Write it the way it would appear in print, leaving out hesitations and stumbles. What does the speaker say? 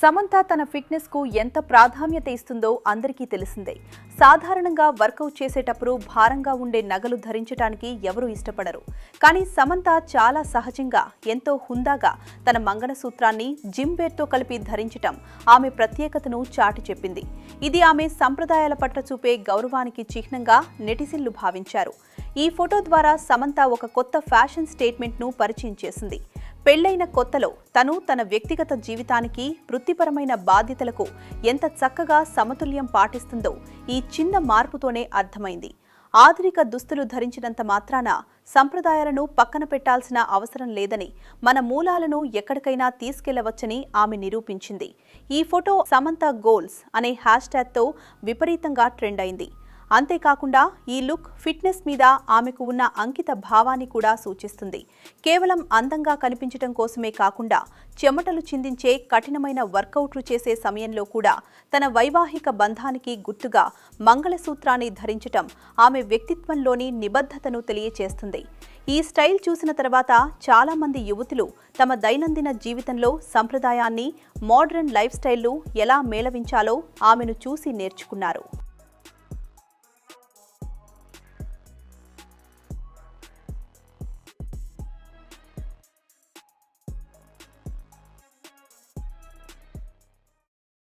సమంత తన ఫిట్నెస్ కు ఎంత ప్రాధాన్యత ఇస్తుందో అందరికీ తెలిసిందే. సాధారణంగా వర్కౌట్ చేసేటప్పుడు భారంగా ఉండే నగలు ధరించడానికి ఎవరూ ఇష్టపడరు. కానీ సమంత చాలా సహజంగా, ఎంతో హుందాగా తన మంగళసూత్రాన్ని జిమ్ వేర్తో కలిపి ధరించటం ఆమె ప్రత్యేకతను చాటి చెప్పింది. ఇది ఆమె సంప్రదాయాల పట్ల చూపే గౌరవానికి చిహ్నంగా నెటిజన్లు భావించారు. ఈ ఫోటో ద్వారా సమంత ఒక కొత్త ఫ్యాషన్ స్టేట్మెంట్ను పరిచయం చేసింది. పెళ్లైన కొత్తలో తను తన వ్యక్తిగత జీవితానికి, వృత్తిపరమైన బాధ్యతలకు ఎంత చక్కగా సమతుల్యం పాటిస్తుందో ఈ చిన్న మార్పుతోనే అర్థమైంది. ఆధునిక దుస్తులు ధరించినంత మాత్రాన సంప్రదాయాలను పక్కన పెట్టాల్సిన అవసరం లేదని, మన మూలాలను ఎక్కడికైనా తీసుకెళ్లవచ్చని ఆమె నిరూపించింది. ఈ ఫోటో సమంత గోల్స్ అనే హ్యాష్ ట్యాగ్తో విపరీతంగా ట్రెండ్ అయింది. అంతేకాకుండా ఈ లుక్ ఫిట్నెస్ మీద ఆమెకు ఉన్న అంకిత భావాన్ని కూడా సూచిస్తుంది. కేవలం అందంగా కనిపించడం కోసమే కాకుండా చెమటలు చిందించే కఠినమైన వర్కౌట్లు చేసే సమయంలో కూడా తన వైవాహిక బంధానికి గుర్తుగా మంగళసూత్రాన్ని ధరించటం ఆమె వ్యక్తిత్వంలోని నిబద్ధతను తెలియచేస్తుంది. ఈ స్టైల్ చూసిన తర్వాత చాలా మంది యువతులు తమ దైనందిన జీవితంలో సంప్రదాయాన్ని, మోడర్న్ లైఫ్ స్టైల్ను ఎలా మేళవించాలో ఆమెను చూసి నేర్చుకున్నారు.